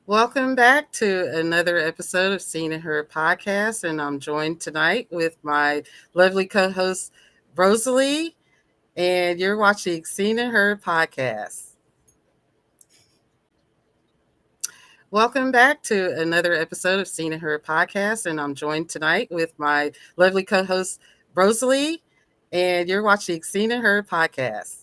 Welcome back to another episode of Seen and Heard podcast, and I'm joined tonight with my lovely co-host Rosalie, and you're watching Seen and Heard podcast. Welcome back to another episode of Seen and Heard podcast, and I'm joined tonight with my lovely co-host Rosalie, and you're watching Seen and Heard podcast.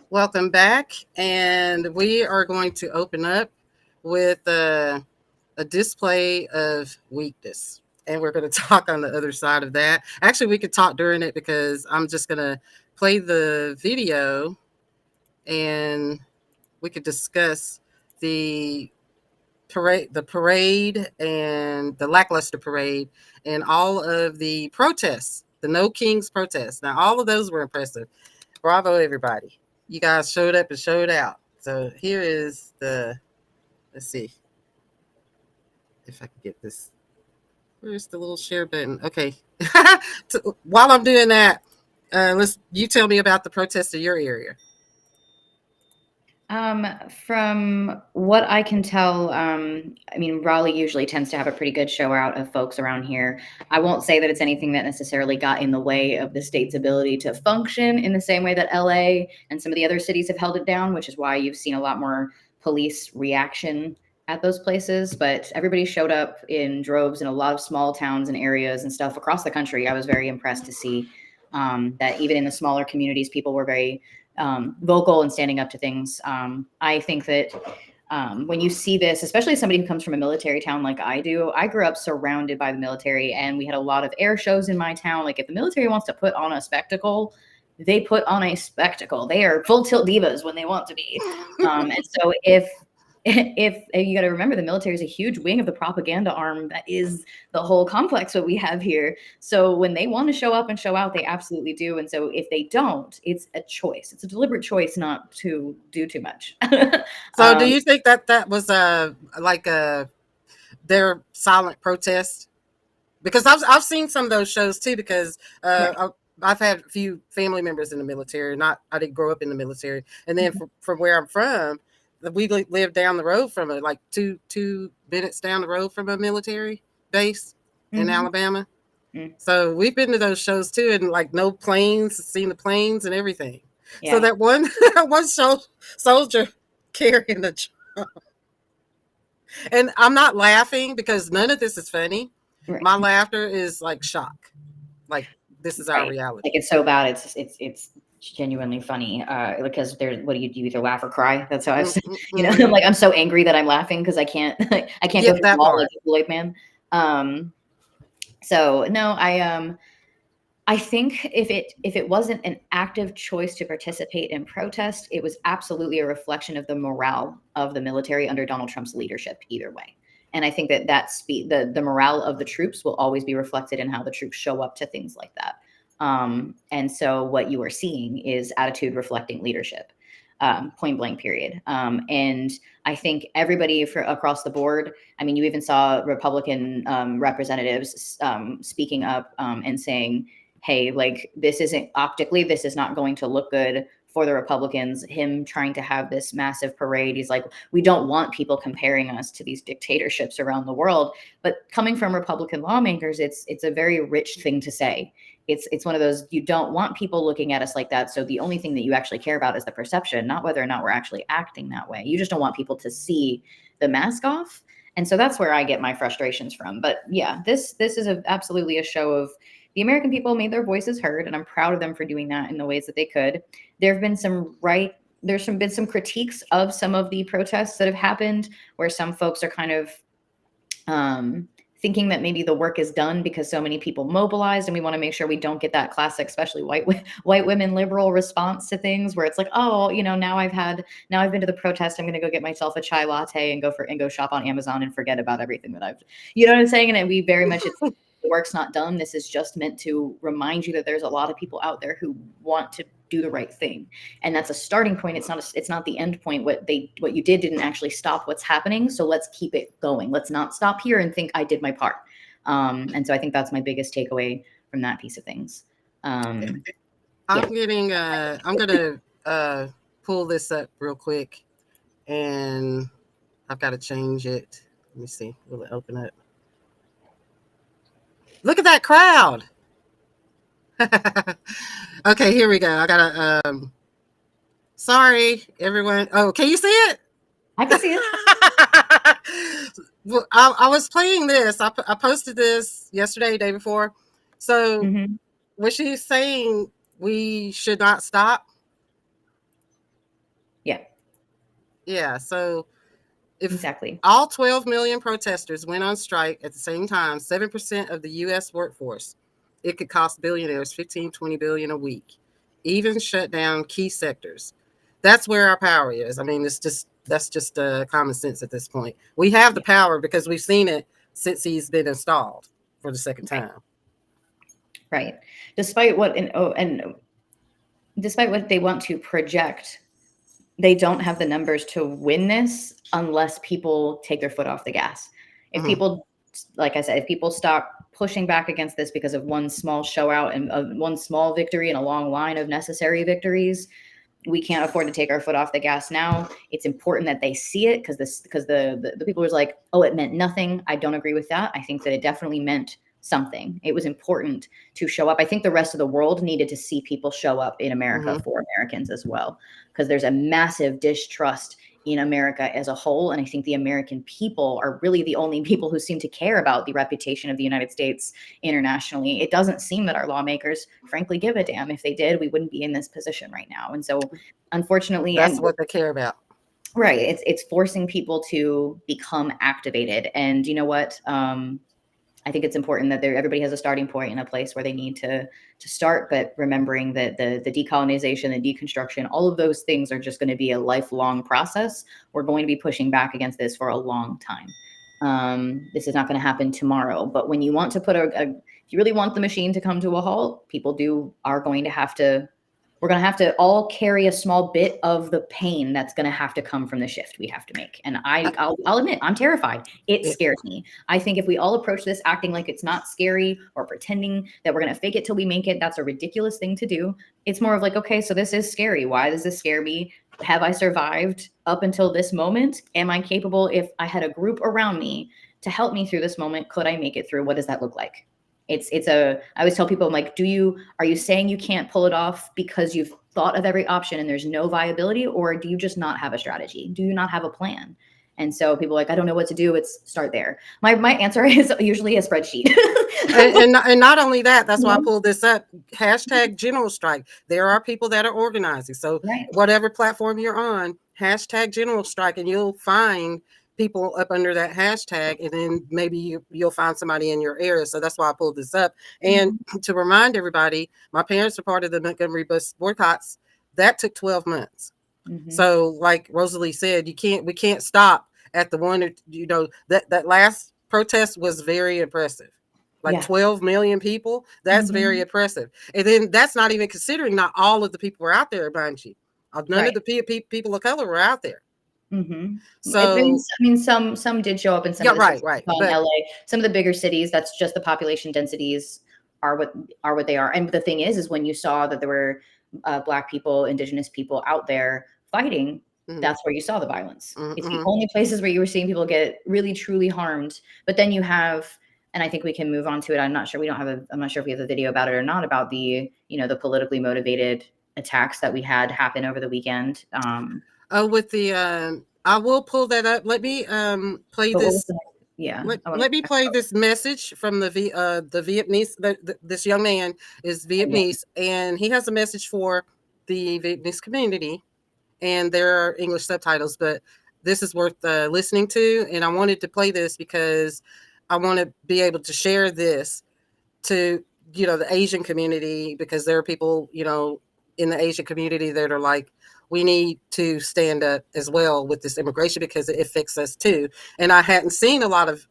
Welcome back, and we are going to open up with a display of weakness. And we're going to talk on the other side of that. Actually, we could talk during it because I'm just going to play the video and we could discuss the parade and the lackluster parade and all of the protests, the No Kings protests. Now, all of those were impressive. Bravo, everybody. You guys showed up and showed out. So here is let's see if I can get this. Where's the little share button? Okay. While I'm doing that, you tell me about the protest in your area. From what I can tell, Raleigh usually tends to have a pretty good show out of folks around here. I won't say that it's anything that necessarily got in the way of the state's ability to function in the same way that LA and some of the other cities have held it down, which is why you've seen a lot more police reaction at those places. But everybody showed up in droves in a lot of small towns and areas and stuff across the country. I was very impressed to see that even in the smaller communities, people were very vocal and standing up to things. I think that when you see this, especially somebody who comes from a military town like I do, I grew up surrounded by the military, and we had a lot of air shows in my town. Like, if the military wants to put on a spectacle, they put on a spectacle. They are full tilt divas when they want to be. And so if you got to remember, the military is a huge wing of the propaganda arm that is the whole complex that we have here. So when they want to show up and show out, they absolutely do. And so if they don't, it's a choice. It's a deliberate choice not to do too much. So do you think that was their silent protest? Because I've seen some of those shows too. Because Right. I've had a few family members in the military. I didn't grow up in the military, and then from where I'm from, we live down the road from it, like two minutes down the road from a military base in Alabama. So we've been to those shows too, and like no planes, seen the planes and everything. Yeah. So that one soldier carrying the drum. And I'm not laughing because none of this is funny. Right. My laughter is like shock. Like, this is our reality. Like, it's so bad, it's genuinely funny, because there's what do you either laugh or cry? That's how I've I'm like, I'm so angry that I'm laughing because I can't go to the wall like a Kool-Aid man. So no, I think if it wasn't an active choice to participate in protest, it was absolutely a reflection of the morale of the military under Donald Trump's leadership either way. And I think that the morale of the troops will always be reflected in how the troops show up to things like that. And so what you are seeing is attitude reflecting leadership, point blank period. And I think everybody across the board, I mean, you even saw Republican representatives speaking up and saying, hey, like, this isn't optically, this is not going to look good for the Republicans, him trying to have this massive parade. He's like, we don't want people comparing us to these dictatorships around the world. But coming from Republican lawmakers, it's a very rich thing to say. It's one of those, you don't want people looking at us like that. So the only thing that you actually care about is the perception, not whether or not we're actually acting that way. You just don't want people to see the mask off. And so that's where I get my frustrations from. But yeah, this is absolutely a show of the American people made their voices heard, and I'm proud of them for doing that in the ways that they could. There's been some critiques of some of the protests that have happened where some folks are kind of thinking that maybe the work is done because so many people mobilized, and we want to make sure we don't get that classic, especially white women liberal response to things where it's like, oh, now I've been to the protest, I'm going to go get myself a chai latte and go shop on Amazon and forget about everything that I've, you know what I'm saying? And we very much, the work's not done. This is just meant to remind you that there's a lot of people out there who want to do the right thing. And that's a starting point. It's not the end point. What you didn't actually stop what's happening. So let's keep it going. Let's not stop here and think I did my part. And so I think that's my biggest takeaway from that piece of things. I'm gonna pull this up real quick, and I've got to change it. Let me see. Will it open up? Look at that crowd. Okay, here we go. I gotta sorry everyone. Oh, can you see it? I can see it. Well, I was playing this. I posted this yesterday, day before. So was she saying we should not stop? Yeah. So if exactly all 12 million protesters went on strike at the same time, 7% of the U.S. workforce, it could cost billionaires 15, 20 billion a week, even shut down key sectors. That's where our power is. I mean, that's just common sense at this point. We have the power because we've seen it since he's been installed for the second time. Right. Despite what despite what they want to project, they don't have the numbers to win this unless people take their foot off the gas. If people, like I said, if people stop pushing back against this because of one small show out and one small victory and a long line of necessary victories, we can't afford to take our foot off the gas now. It's important that they see it because the people was like, oh, it meant nothing. I don't agree with that. I think that it definitely meant something. It was important to show up. I think the rest of the world needed to see people show up in America for Americans as well, because there's a massive distrust in America as a whole. And I think the American people are really the only people who seem to care about the reputation of the United States internationally. It doesn't seem that our lawmakers, frankly, give a damn. If they did, we wouldn't be in this position right now. And so, unfortunately, that's what they care about. Right. It's forcing people to become activated. And you know what? I think it's important that everybody has a starting point in a place where they need to start, but remembering that the decolonization, the deconstruction, all of those things are just going to be a lifelong process. Are going to be pushing back against this for a long time. This is not going to happen tomorrow, but when you want to if you really want the machine to come to a halt, we're going to have to all carry a small bit of the pain that's going to have to come from the shift we have to make. And I'll admit, I'm terrified. It scares me. I think if we all approach this acting like it's not scary or pretending that we're going to fake it till we make it, that's a ridiculous thing to do. It's more of like, okay, so this is scary. Why does this scare me? Have I survived up until this moment? Am I capable? If I had a group around me to help me through this moment, could I make it through? What does that look like? I always tell people, I'm like, are you saying you can't pull it off because you've thought of every option and there's no viability, or do you just not have a strategy? Do you not have a plan? And so people are like, I don't know what to do. It's start there. My answer is usually a spreadsheet. and not only that, that's why I pulled this up. Hashtag general strike. There are people that are organizing. So whatever platform you're on, hashtag general strike, and you'll find people up under that hashtag, and then maybe you'll find somebody in your area. So that's why I pulled this up. And to remind everybody, my parents are part of the Montgomery bus boycotts. That took 12 months. So like Rosalie said, we can't stop at the one, that last protest was very impressive. Like 12 million people. That's very impressive. And then that's not even considering not all of the people were out there, mind you. None of the people of color were out there. So I mean, some did show up in some of the cities, in LA. Some of the bigger cities, that's just the population densities are what they are. And the thing is when you saw that there were Black people, Indigenous people out there fighting, that's where you saw the violence. It's the only places where you were seeing people get really truly harmed. But then you have, and I think we can move on to it. I'm not sure if we have a video about it or not, about the the politically motivated attacks that we had happen over the weekend. With the I will pull that up. Let me play this. Let me play this message from the Vietnamese. This young man is Vietnamese, and he has a message for the Vietnamese community, and there are English subtitles, but this is worth listening to. And I wanted to play this because I want to be able to share this to the Asian community, because there are people in the Asian community that are like, we need to stand up as well with this immigration because it affects us too. And I hadn't seen a lot of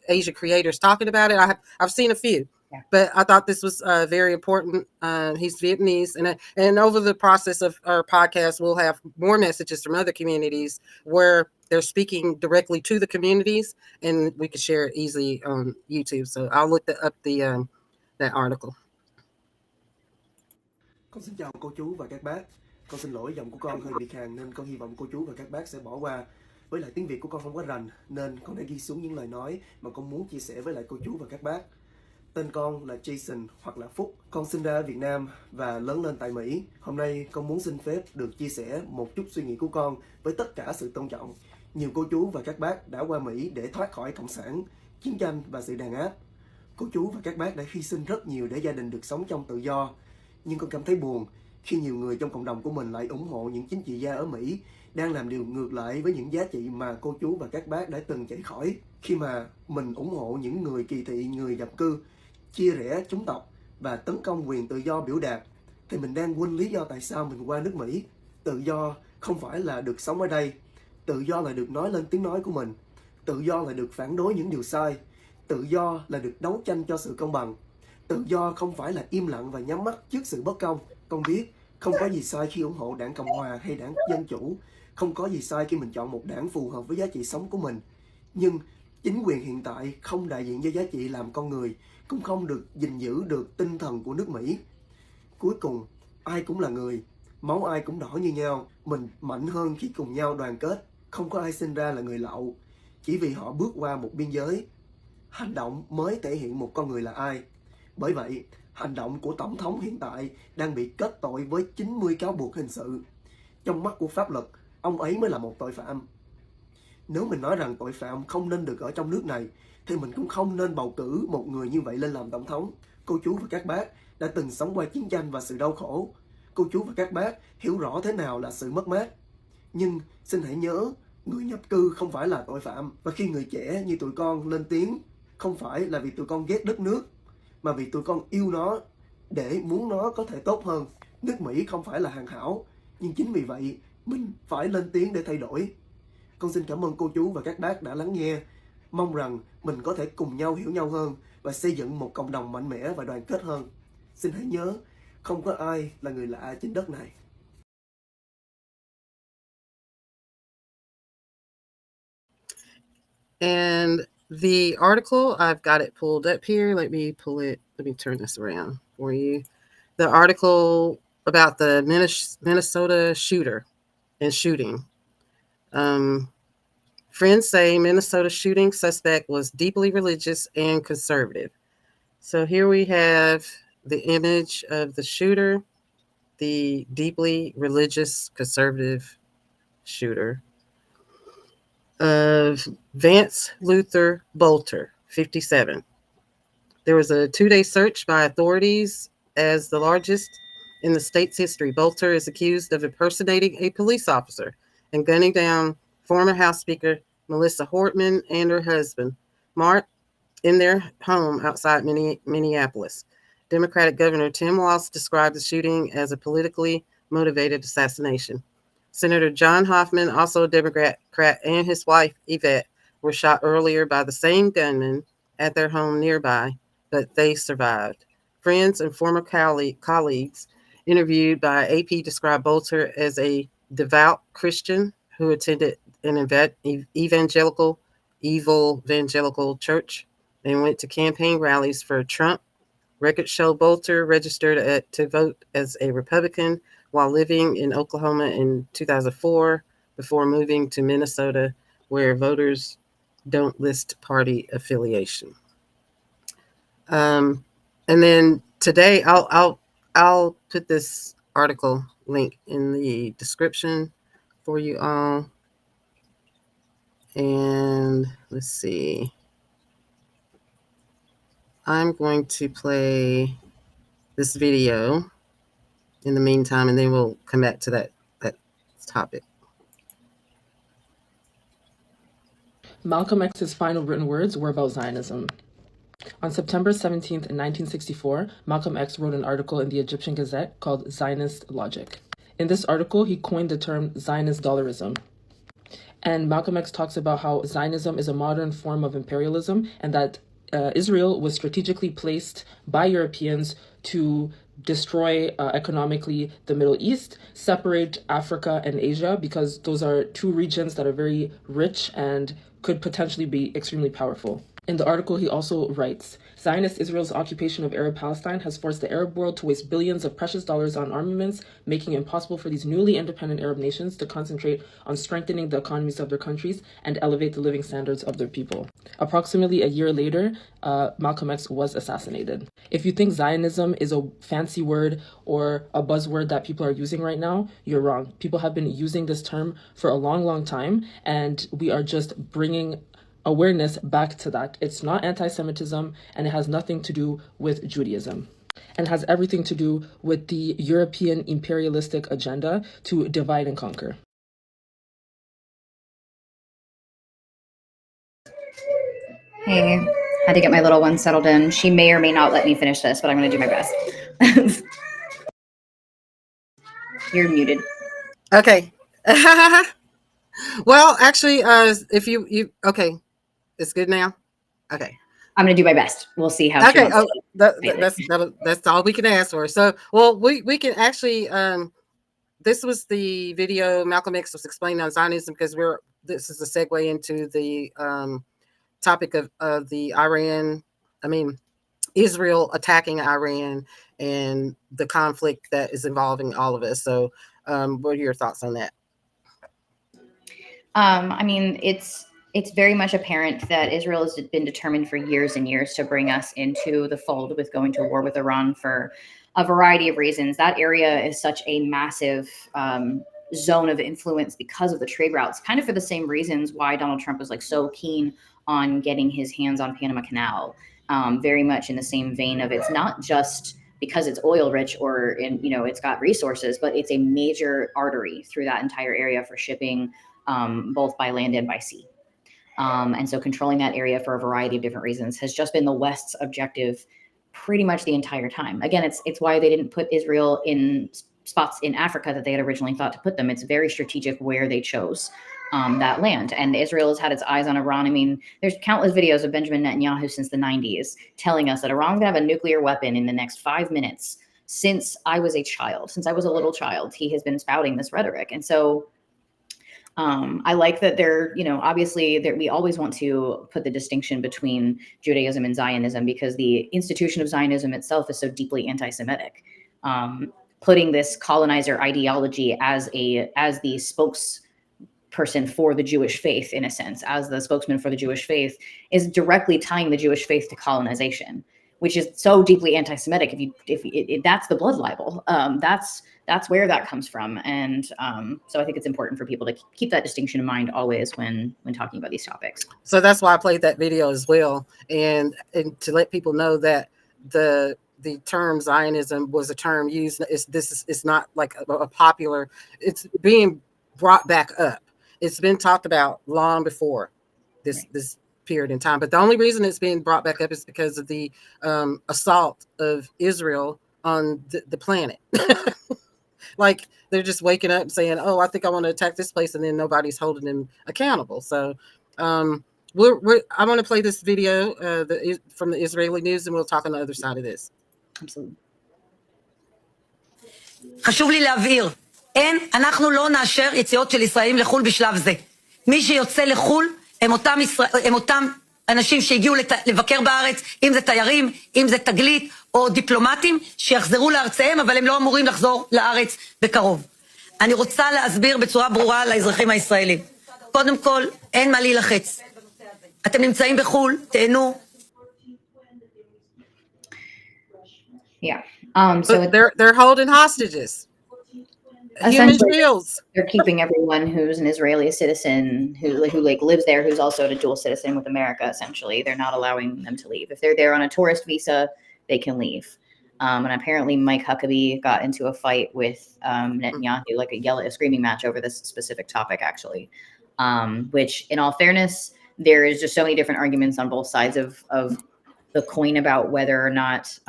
Asian creators talking about it. I've seen a few, But I thought this was very important. He's Vietnamese, and over the process of our podcast, we'll have more messages from other communities where they're speaking directly to the communities, and we can share it easily on YouTube. So I'll look up that article. Con xin chào cô chú và các bác. Con xin lỗi giọng của con hơi bị khàn nên con hy vọng cô chú và các bác sẽ bỏ qua. Với lại tiếng Việt của con không có rành nên con đã ghi xuống những lời nói mà con muốn chia sẻ với lại cô chú và các bác. Tên con là Jason hoặc là Phúc. Con sinh ra ở Việt Nam và lớn lên tại Mỹ. Hôm nay con muốn xin phép được chia sẻ một chút suy nghĩ của con với tất cả sự tôn trọng. Nhiều cô chú và các bác đã qua Mỹ để thoát khỏi cộng sản, chiến tranh và sự đàn áp. Cô chú và các bác đã hy sinh rất nhiều để gia đình được sống trong tự do. Nhưng con cảm thấy buồn khi nhiều người trong cộng đồng của mình lại ủng hộ những chính trị gia ở Mỹ đang làm điều ngược lại với những giá trị mà cô chú và các bác đã từng chạy khỏi. Khi mà mình ủng hộ những người kỳ thị người nhập cư, chia rẽ chủng tộc và tấn công quyền tự do biểu đạt, thì mình đang quên lý do tại sao mình qua nước Mỹ. Tự do không phải là được sống ở đây. Tự do là được nói lên tiếng nói của mình. Tự do là được phản đối những điều sai. Tự do là được đấu tranh cho sự công bằng. Tự do không phải là im lặng và nhắm mắt trước sự bất công. Con biết không có gì sai khi ủng hộ đảng Cộng Hòa hay đảng Dân Chủ. Không có gì sai khi mình chọn một đảng phù hợp với giá trị sống của mình. Nhưng chính quyền hiện tại không đại diện cho giá trị làm con người, cũng không được gìn giữ được tinh thần của nước Mỹ. Cuối cùng, ai cũng là người, máu ai cũng đỏ như nhau. Mình mạnh hơn khi cùng nhau đoàn kết. Không có ai sinh ra là người lậu chỉ vì họ bước qua một biên giới. Hành động mới thể hiện một con người là ai. Bởi vậy, hành động của Tổng thống hiện tại đang bị kết tội với 90 cáo buộc hình sự. Trong mắt của pháp luật, ông ấy mới là một tội phạm. Nếu mình nói rằng tội phạm không nên được ở trong nước này, thì mình cũng không nên bầu cử một người như vậy lên làm tổng thống. Cô chú và các bác đã từng sống qua chiến tranh và sự đau khổ. Cô chú và các bác hiểu rõ thế nào là sự mất mát. Nhưng xin hãy nhớ, người nhập cư không phải là tội phạm. Và khi người trẻ như tụi con lên tiếng, không phải là vì tụi con ghét đất nước, mà vì tụi con yêu nó để muốn nó có thể tốt hơn. Nước Mỹ không phải là hoàn hảo, nhưng chính vì vậy mình phải lên tiếng để thay đổi. Con xin cảm ơn cô chú và các bác đã lắng nghe. Mong rằng mình có thể cùng nhau hiểu nhau hơn và xây dựng một cộng đồng mạnh mẽ và đoàn kết hơn. Xin hãy nhớ, không có ai là người lạ trên đất này. And the article, I've got it pulled up here. Let me pull it. Let me turn this around for you. The article about the Minnesota shooter and shooting. Friends say Minnesota shooting suspect was deeply religious and conservative. So here we have the image of the shooter, the deeply religious conservative shooter of Vance Luther Bolter, 57. There was a 2-day search by authorities as the largest in the state's history. Bolter is accused of impersonating a police officer and gunning down former House Speaker Melissa Hortman and her husband, Mark, in their home outside Minneapolis. Democratic Governor Tim Walz described the shooting as a politically motivated assassination. Senator John Hoffman, also a Democrat, and his wife, Yvette, were shot earlier by the same gunman at their home nearby, but they survived. Friends and former colleagues interviewed by AP described Bolter as a devout Christian who attended an evangelical church and went to campaign rallies for Trump. Records show Bolter registered to vote as a Republican while living in Oklahoma in 2004 before moving to Minnesota, where voters don't list party affiliation. And then today, I'll put this article link in the description for you all. And let's see. I'm going to play this video in the meantime, and then we'll come back to that topic. Malcolm X's final written words were about Zionism. On September 17th, 1964, Malcolm X wrote an article in the Egyptian Gazette called Zionist Logic. In this article, he coined the term Zionist dollarism. And Malcolm X talks about how Zionism is a modern form of imperialism and that Israel was strategically placed by Europeans to destroy economically the Middle East, separate Africa and Asia, because those are two regions that are very rich and could potentially be extremely powerful. In the article, he also writes, Zionist Israel's occupation of Arab Palestine has forced the Arab world to waste billions of precious dollars on armaments, making it impossible for these newly independent Arab nations to concentrate on strengthening the economies of their countries and elevate the living standards of their people. Approximately a year later, Malcolm X was assassinated. If you think Zionism is a fancy word or a buzzword that people are using right now, you're wrong. People have been using this term for a long, long time, and we are just bringing awareness back to that. It's not anti-Semitism, and it has nothing to do with Judaism, and has everything to do with the European imperialistic agenda to divide and conquer. Hey, had to get my little one settled in. She may or may not let me finish this, but I'm going to do my best. You're muted. Okay. Well, actually, if you okay, it's good now. Okay. I'm going to do my best. We'll see how. Okay. That's all we can ask for. So, well, we can actually. This was the video Malcolm X was explaining on Zionism, because this is a segue into the topic of the Israel attacking Iran and the conflict that is involving all of us. So, what are your thoughts on that? It's very much apparent that Israel has been determined for years and years to bring us into the fold with going to war with Iran for a variety of reasons. That area is such a massive zone of influence because of the trade routes, kind of for the same reasons why Donald Trump was so keen on getting his hands on Panama Canal. Very much in the same vein of, it's not just because it's oil rich or it's got resources, but it's a major artery through that entire area for shipping, both by land and by sea. And so controlling that area for a variety of different reasons has just been the West's objective pretty much the entire time. Again, it's why they didn't put Israel in spots in Africa that they had originally thought to put them. It's very strategic where they chose that land. And Israel has had its eyes on Iran. There's countless videos of Benjamin Netanyahu since the 90s telling us that Iran's gonna have a nuclear weapon in the next 5 minutes. Since I was a little child, he has been spouting this rhetoric. And so I like that they're, obviously we always want to put the distinction between Judaism and Zionism, because the institution of Zionism itself is so deeply anti-Semitic. Putting this colonizer ideology as the spokesperson for the Jewish faith, in a sense, as the spokesman for the Jewish faith, is directly tying the Jewish faith to colonization, which is so deeply anti-Semitic. If that's the blood libel, that's where that comes from. And so I think it's important for people to keep that distinction in mind always when talking about these topics. So that's why I played that video as well, and to let people know that the term Zionism was a term used. It's not like a popular. It's being brought back up. It's been talked about long before this period in time. But the only reason it's being brought back up is because of the assault of Israel on the planet. Like, they're just waking up and saying, "Oh, I think I want to attack this place," and then nobody's holding them accountable. So I want to play this video from the Israeli news, and we'll talk on the other side of this. Absolutely. חשוב לי להבהיר, אנחנו לא נאשר יציאות של ישראלים לחול בשלב זה. מי שיוצא לחול הם אותם אנשים שהגיעו לבקר בארץ, אם זה תיירים, אם זה תגלית או דיפלומטים, שיחזרו לארציהם, אבל הם לא אמורים לחזור לארץ בקרוב. אני רוצה להסביר בצורה ברורה לאזרחים הישראלים. קודם כל, אין מה להילחץ. אתם נמצאים בחול, תהנו. Yeah. So they're holding hostages. Human shields. They're keeping everyone who's an Israeli citizen who lives there, who's also a dual citizen with America. Essentially, they're not allowing them to leave. If they're there on a tourist visa, they can leave. And apparently, Mike Huckabee got into a fight with Netanyahu, like a screaming match over this specific topic, actually. Which, in all fairness, there is just so many different arguments on both sides of the coin about whether or not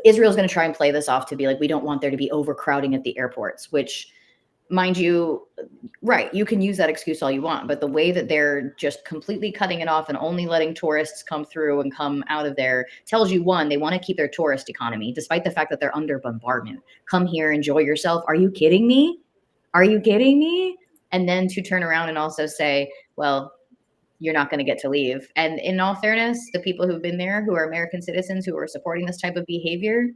Israel's going to try and play this off to be like, we don't want there to be overcrowding at the airports, which mind you, right, you can use that excuse all you want, but the way that they're just completely cutting it off and only letting tourists come through and come out of there tells you, one, they want to keep their tourist economy, despite the fact that they're under bombardment. Come here, enjoy yourself. Are you kidding me? Are you kidding me? And then to turn around and also say, well, you're not going to get to leave. And in all fairness, the people who've been there, who are American citizens, who are supporting this type of behavior,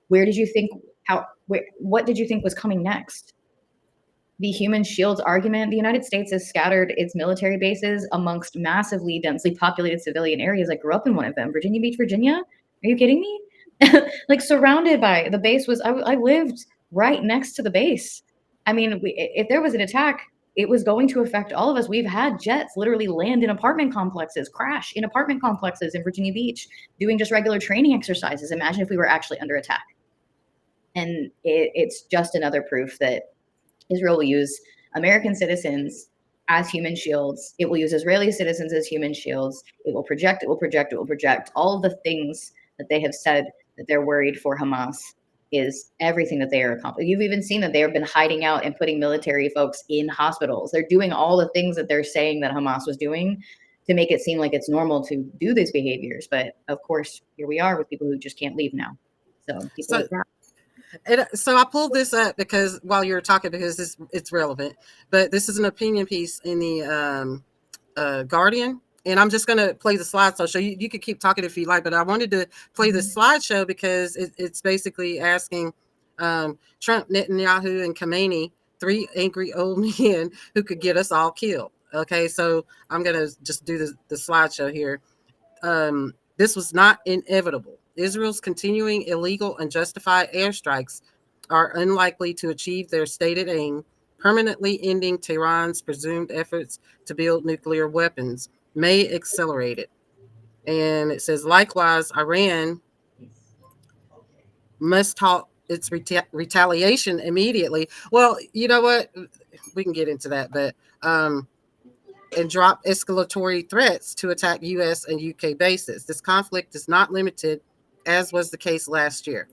what did you think was coming next? The human shields argument. The United States has scattered its military bases amongst massively densely populated civilian areas. I grew up in one of them, Virginia Beach, Virginia. Are you kidding me? Like, surrounded by the base was, I lived right next to the base. I mean, if there was an attack, it was going to affect all of us. We've had jets literally land in apartment complexes, crash in apartment complexes in Virginia Beach, doing just regular training exercises. Imagine if we were actually under attack. And it's just another proof that Israel will use American citizens as human shields. It will use Israeli citizens as human shields. It will project all of the things that they have said that they're worried for Hamas is everything that they are accomplishing. You've even seen that they have been hiding out and putting military folks in hospitals. They're doing all the things that they're saying that Hamas was doing to make it seem like it's normal to do these behaviors. But of course, here we are with people who just can't leave now. So so I pulled this up because while you were talking, because it's relevant, but this is an opinion piece in the Guardian, and I'm just going to play the slideshow. So you can keep talking if you like, but I wanted to play the slideshow because it's basically asking Trump, Netanyahu, and Khamenei, 3 angry old men who could get us all killed. Okay, so I'm going to just do the slideshow here. This was not inevitable. Israel's continuing illegal, unjustified airstrikes are unlikely to achieve their stated aim, permanently ending Tehran's presumed efforts to build nuclear weapons, may accelerate it. And it says, likewise, Iran must halt its retaliation immediately. Well, you know what? We can get into that, but and drop escalatory threats to attack U.S. and U.K. bases. This conflict is not limited, as was the case last year.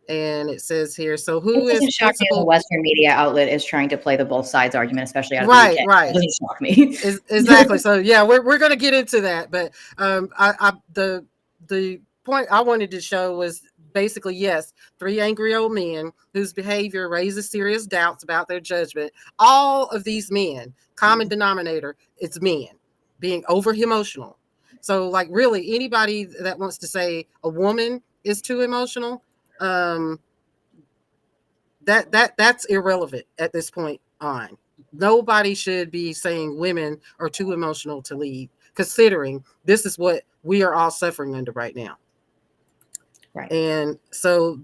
And it says here, so who is principal? The Western media outlet is trying to play the both sides argument, especially out of right, the UK. right. It doesn't shock me. Exactly. So yeah, we're going to get into that, but the point I wanted to show was basically, yes, 3 angry old men whose behavior raises serious doubts about their judgment. All of these men, common denominator, it's men being over emotional. So like really anybody that wants to say a woman is too emotional, that's irrelevant at this point on. Nobody should be saying women are too emotional to lead, considering this is what we are all suffering under right now. Right. And so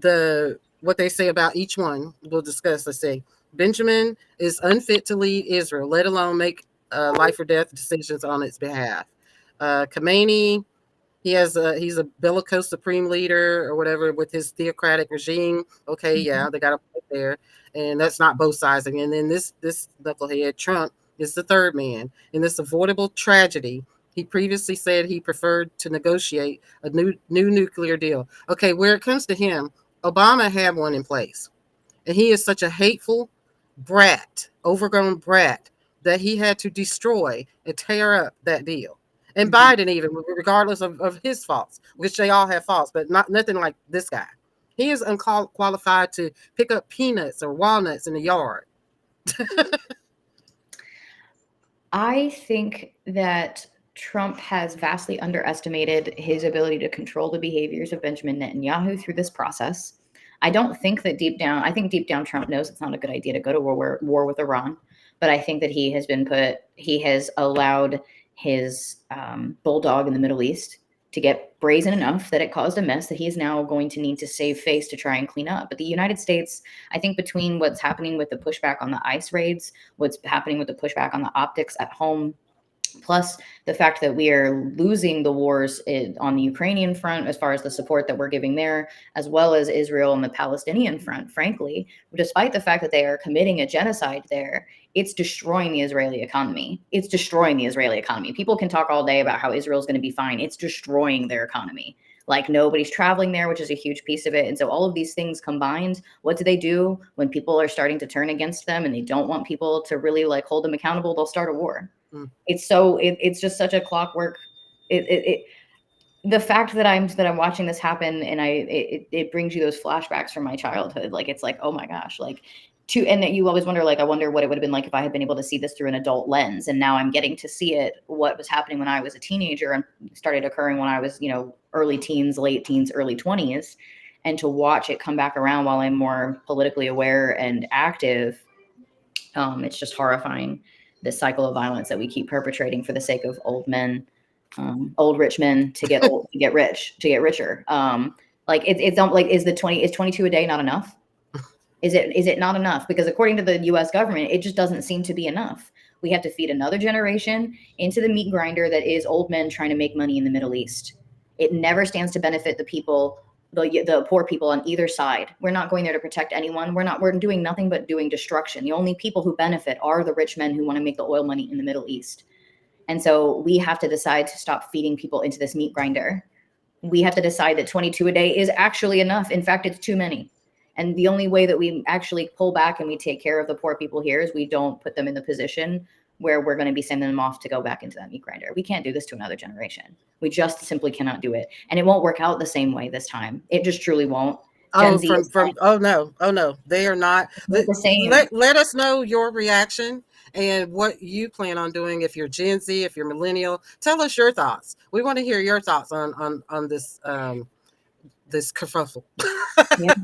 what they say about each one, we'll discuss. Let's say Benjamin is unfit to lead Israel, let alone make life or death decisions on its behalf. Khamenei, he's a bellicose supreme leader or whatever with his theocratic regime. Okay, yeah, they got to put there, and that's not both sides. And then this knucklehead Trump is the third man in this avoidable tragedy. He previously said he preferred to negotiate a new nuclear deal. Okay, where it comes to him, Obama had one in place, and he is such a hateful brat, overgrown brat, that he had to destroy and tear up that deal. And Biden, even regardless of his faults, which they all have faults, but nothing like this guy. He is unqualified to pick up peanuts or walnuts in the yard. I think that Trump has vastly underestimated his ability to control the behaviors of Benjamin Netanyahu through this process. I don't think that deep down Trump knows it's not a good idea to go to war with Iran, but I think that he has allowed his bulldog in the Middle East to get brazen enough that it caused a mess that he's now going to need to save face to try and clean up. But the United States, I think between what's happening with the pushback on the ICE raids, what's happening with the pushback on the optics at home, plus the fact that we are losing the wars on the Ukrainian front as far as the support that we're giving there, as well as Israel and the Palestinian front, frankly, despite the fact that they are committing a genocide there, it's destroying the Israeli economy. It's destroying the Israeli economy. People can talk all day about how Israel is going to be fine. It's destroying their economy. Like nobody's traveling there, which is a huge piece of it. And so all of these things combined, what do when people are starting to turn against them and they don't want people to really like hold them accountable? They'll start a war. It's just such a clockwork. The fact that I'm watching this happen, and it brings you those flashbacks from my childhood. Like it's like, oh my gosh, like and that you always wonder, like, I wonder what it would have been like if I had been able to see this through an adult lens. And now I'm getting to see it, what was happening when I was a teenager and started occurring when I was, early teens, late teens, early 20s. And to watch it come back around while I'm more politically aware and active, it's just horrifying, this cycle of violence that we keep perpetrating for the sake of old men, old rich men to get old, to get richer. Like it's like, is 22 a day not enough? Is it not enough? Because according to the US government, it just doesn't seem to be enough. We have to feed another generation into the meat grinder that is old men trying to make money in the Middle East. It never stands to benefit the people, the poor people on either side. We're not going there to protect anyone. We're doing nothing but doing destruction. The only people who benefit are the rich men who want to make the oil money in the Middle East. And so we have to decide to stop feeding people into this meat grinder. We have to decide that 22 a day is actually enough. In fact, it's too many. And the only way that we actually pull back and we take care of the poor people here is we don't put them in the position where we're going to be sending them off to go back into that meat grinder. We can't do this to another generation. We just simply cannot do it. And it won't work out the same way this time. It just truly won't. Oh no, they are not the same. Let us know your reaction and what you plan on doing. If you're Gen Z, if you're millennial, tell us your thoughts. We want to hear your thoughts on this this kerfuffle. Yeah.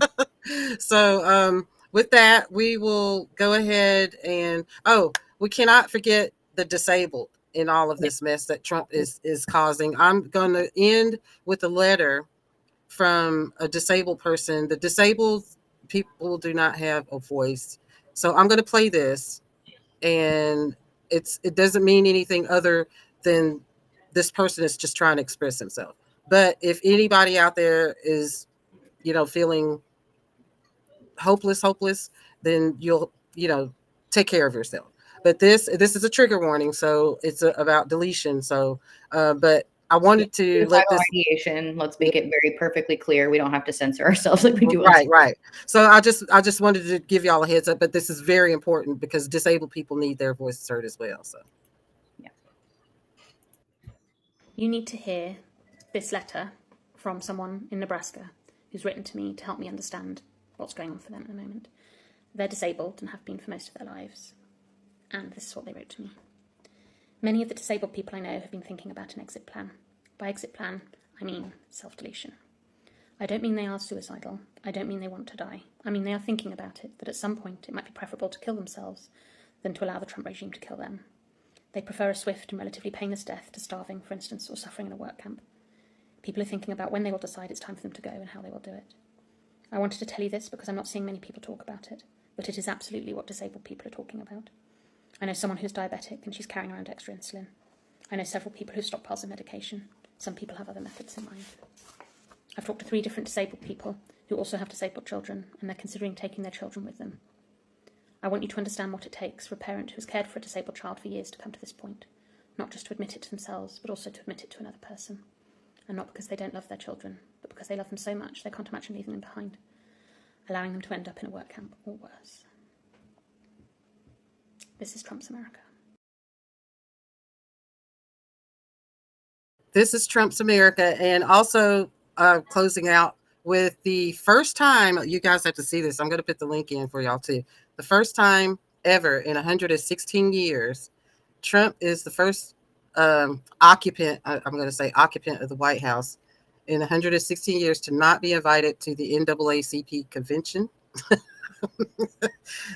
So with that, we will go ahead and we cannot forget the disabled in all of this mess that Trump is causing. I'm going to end with a letter from a disabled person. The disabled people do not have a voice. So I'm going to play this, and it doesn't mean anything other than this person is just trying to express himself. But if anybody out there is, feeling hopeless, then you'll, take care of yourself. But this is a trigger warning, so it's about deletion. So, but I wanted to let this ideation. Let's make it very perfectly clear. We don't have to censor ourselves like we do. Right. So I just wanted to give y'all a heads up, but this is very important because disabled people need their voices heard as well. So, yeah. You need to hear this letter from someone in Nebraska who's written to me to help me understand what's going on for them at the moment. They're disabled and have been for most of their lives. And this is what they wrote to me. Many of the disabled people I know have been thinking about an exit plan. By exit plan, I mean self-deletion. I don't mean they are suicidal. I don't mean they want to die. I mean they are thinking about it, that at some point it might be preferable to kill themselves than to allow the Trump regime to kill them. They prefer a swift and relatively painless death to starving, for instance, or suffering in a work camp. People are thinking about when they will decide it's time for them to go and how they will do it. I wanted to tell you this because I'm not seeing many people talk about it, but it is absolutely what disabled people are talking about. I know someone who's diabetic and she's carrying around extra insulin. I know several people who stop piles of medication. Some people have other methods in mind. I've talked to 3 different disabled people who also have disabled children, and they're considering taking their children with them. I want you to understand what it takes for a parent who has cared for a disabled child for years to come to this point, not just to admit it to themselves, but also to admit it to another person. And not because they don't love their children, but because they love them so much they can't imagine leaving them behind, allowing them to end up in a work camp or worse. This is Trump's America. This is Trump's America. And also closing out with the first time, you guys have to see this. I'm going to put the link in for y'all too. The first time ever in 116 years, Trump is the first occupant of the White House in 116 years to not be invited to the NAACP convention.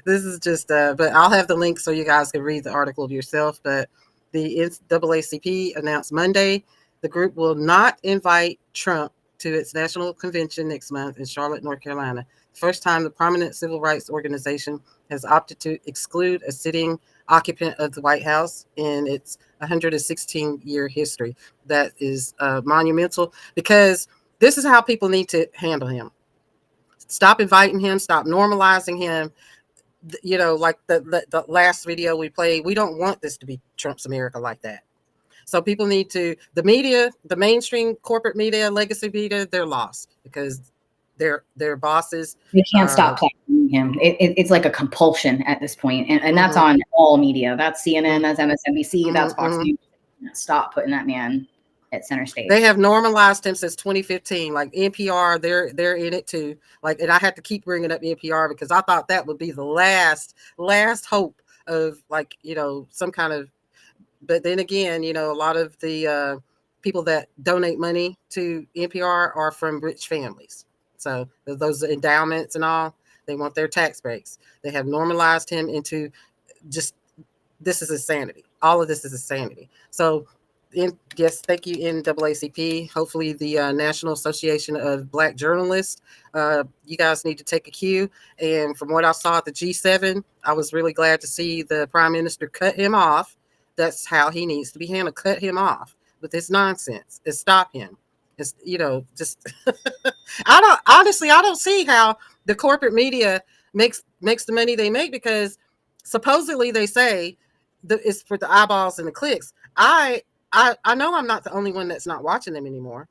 This is just, but I'll have the link so you guys can read the article yourself. But the NAACP announced Monday the group will not invite Trump to its national convention next month in Charlotte, North Carolina. First time the prominent civil rights organization has opted to exclude a sitting occupant of the White House in its 116-year history. That is monumental, because this is how people need to handle him. Stop inviting him, stop normalizing him. Like the last video we played, we don't want this to be Trump's America like that. So people need to, the media, the mainstream corporate media, legacy media, they're lost because their bosses. You can't stop platforming him. It's like a compulsion at this point, and that's on all media. That's CNN, that's MSNBC, that's Fox News. Stop putting that man at center stage. They have normalized him since 2015. Like NPR, they're in it too. Like, and I had to keep bringing up NPR because I thought that would be the last hope of, like, you know, some kind of. But then again, you know, a lot of the people that donate money to NPR are from rich families. So those endowments and all, they want their tax breaks. They have normalized him into just, this is insanity. All of this is insanity. So, yes, thank you, NAACP. Hopefully the National Association of Black Journalists, you guys need to take a cue. And from what I saw at the G7, I was really glad to see the Prime Minister cut him off. That's how he needs to be handled. Cut him off with this nonsense and stop him. It's, you know, just I don't see how the corporate media makes the money they make, because supposedly they say that it's for the eyeballs and the clicks. I know I'm not the only one that's not watching them anymore.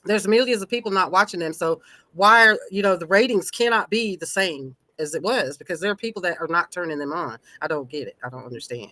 There's millions of people not watching them. So why are, you know, the ratings cannot be the same as it was, because there are people that are not turning them on. I don't get it. I don't understand.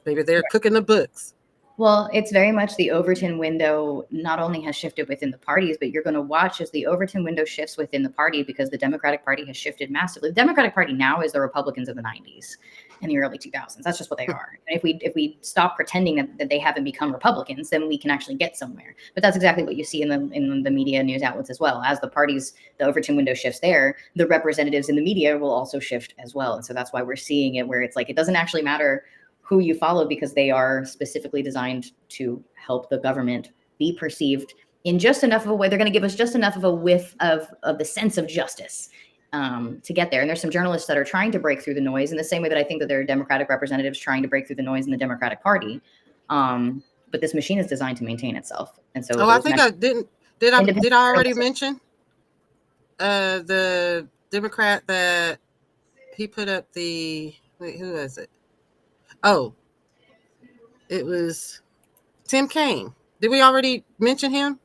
Maybe they're cooking the books. Well, it's very much the Overton window not only has shifted within the parties, but you're going to watch as the Overton window shifts within the party, because the Democratic Party has shifted massively. The Democratic Party now is the Republicans of the 90s and the early 2000s. That's just what they are. And if we stop pretending that they haven't become Republicans, then we can actually get somewhere. But that's exactly what you see in the media news outlets as well. As the parties, the Overton window shifts there, the representatives in the media will also shift as well. And so that's why we're seeing it where it's like, it doesn't actually matter who you follow, because they are specifically designed to help the government be perceived in just enough of a way. They're going to give us just enough of a whiff of the sense of justice to get there. And there's some journalists that are trying to break through the noise in the same way that I think that there are Democratic representatives trying to break through the noise in the Democratic Party. But this machine is designed to maintain itself. And so, I think I did I already mention the Democrat that he put up the, wait, who is it? Oh, it was Tim Kaine. Did we already mention him?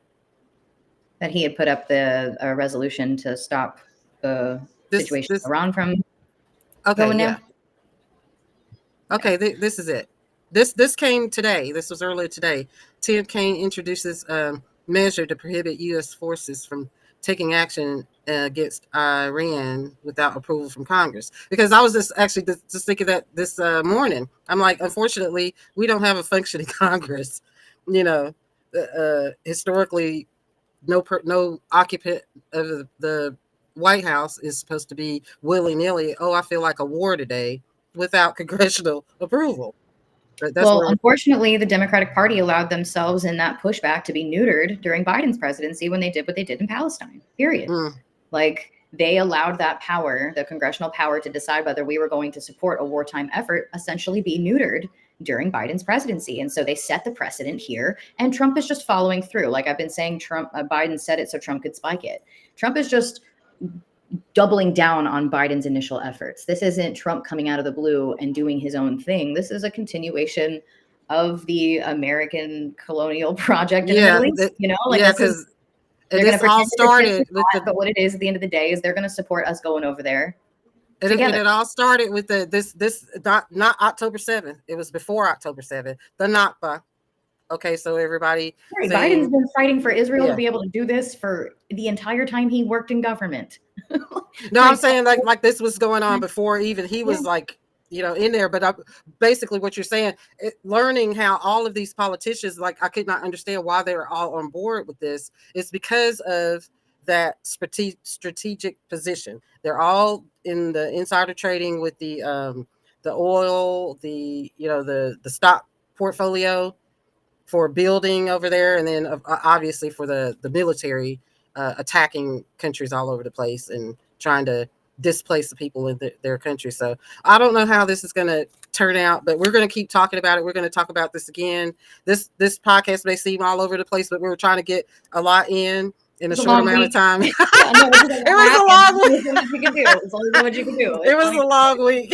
That he had put up the resolution to stop the situation in Iran from going there. Okay, this is it. This came today. This was earlier today. Tim Kaine introduces a measure to prohibit U.S. forces from taking action against Iran without approval from Congress. Because I was just thinking that this morning. I'm like, unfortunately, we don't have a functioning Congress. You know, historically, no occupant of the White House is supposed to be willy-nilly, oh, I feel like a war today, without congressional approval. Unfortunately, the Democratic Party allowed themselves in that pushback to be neutered during Biden's presidency when they did what they did in Palestine, period. Like, they allowed that power, the congressional power, to decide whether we were going to support a wartime effort, essentially be neutered during Biden's presidency. And so they set the precedent here, and Trump is just following through. Like I've been saying, Biden said it so Trump could spike it. Trump is just doubling down on Biden's initial efforts. This isn't Trump coming out of the blue and doing his own thing. This is a continuation of the American colonial project in the Middle East. You know, like because this all started with but what it is at the end of the day is they're going to support us going over there. And it all started with this not October 7th. It was before October 7th. The Nakba. Okay, so everybody. Biden's been fighting for Israel to be able to do this for the entire time he worked in government. No, I'm saying like this was going on before even he was like, you know, in there. But basically what you're saying, learning how all of these politicians, like I could not understand why they were all on board with this. It's because of that strategic position. They're all in the insider trading with the oil, the stock portfolio for building over there, and then obviously for the military attacking countries all over the place and trying to displace the people in their country. So I don't know how this is going to turn out, but we're going to keep talking about it. We're going to talk about this again. This podcast may seem all over the place, but we were trying to get a lot in a short amount of time. It was a long week. It's only what you can do. It was a long week.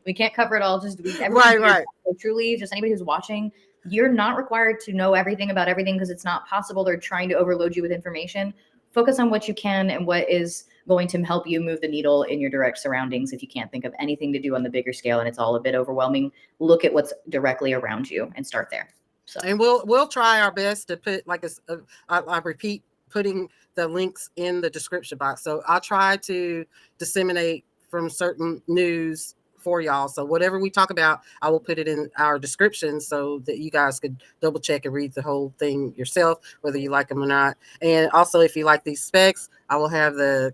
We can't cover it all. Just right. So truly, just anybody who's watching, You're not required to know everything about everything because it's not possible. They're trying to overload you with information. Focus on what you can and what is going to help you move the needle in your direct surroundings. If you can't think of anything to do on the bigger scale and it's all a bit overwhelming, look at what's directly around you and start there. So, and we'll try our best to put, like I repeat, putting the links in the description box. So I'll try to disseminate from certain news for y'all. So whatever we talk about, I will put it in our description so that you guys could double check and read the whole thing yourself, whether you like them or not. And also, if you like these specs, I will have the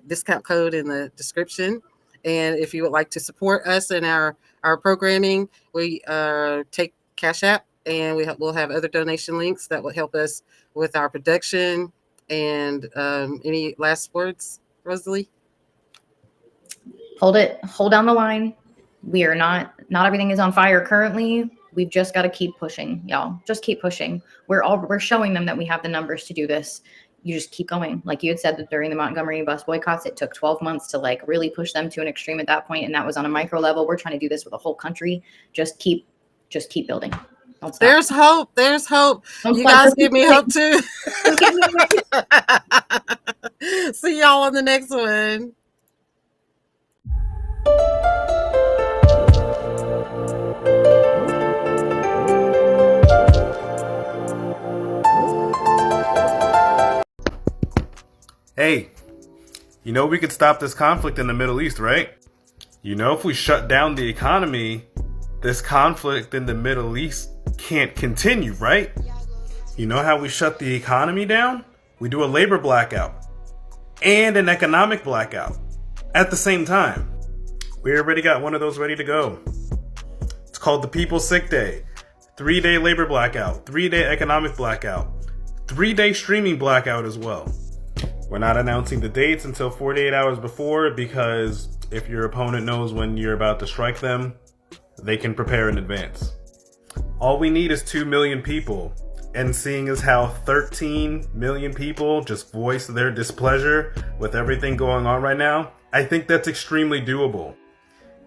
discount code in the description. And if you would like to support us in our programming, we take CashApp, and we'll have other donation links that will help us with our production. And any last words, Rosalie? hold down the line. We are not everything is on fire currently. We've just got to keep pushing, y'all. Just keep pushing. We're showing them that we have the numbers to do this. You just keep going. Like you had said that during the Montgomery bus boycotts, it took 12 months to like really push them to an extreme at that point, and that was on a micro level. We're trying to do this with a whole country. Just keep building. There's hope. There's hope. You guys give me hope too. See y'all on the next one. Hey, you know we could stop this conflict in the Middle East, right? You know if we shut down the economy, this conflict in the Middle East can't continue, right? You know how we shut the economy down? We do a labor blackout and an economic blackout at the same time. We already got one of those ready to go. It's called the People's Sick Day. 3-day labor blackout, 3-day economic blackout, 3-day streaming blackout as well. We're not announcing the dates until 48 hours before, because if your opponent knows when you're about to strike them, they can prepare in advance. All we need is 2 million people, and seeing as how 13 million people just voice their displeasure with everything going on right now, I think that's extremely doable.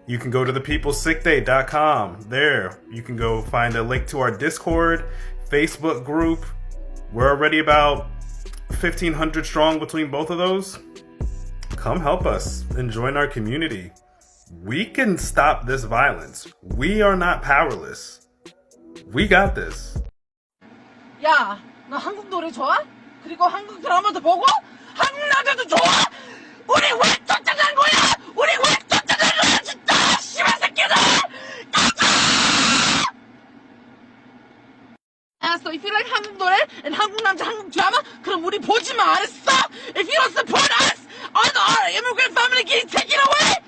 You can go to thepeoplesickday.com. There, you can go find a link to our Discord, Facebook group. We're already about 1,500 strong between both of those. Come help us and join our community. We can stop this violence. We are not powerless. We got this. 야, 너 한국 노래 좋아? 그리고 한국 드라마도 보고? 한국 남자도 좋아? 우리 왜 쫓아간 거야? 우리 왜 쫓아간 거야 진짜! 씨발 새끼들! 알았어, if you like 한국 노래 and 한국 남자, 한국 드라마, 그럼 우리 보지 마, 알았어? If you don't support us, or the immigrant family getting taken away,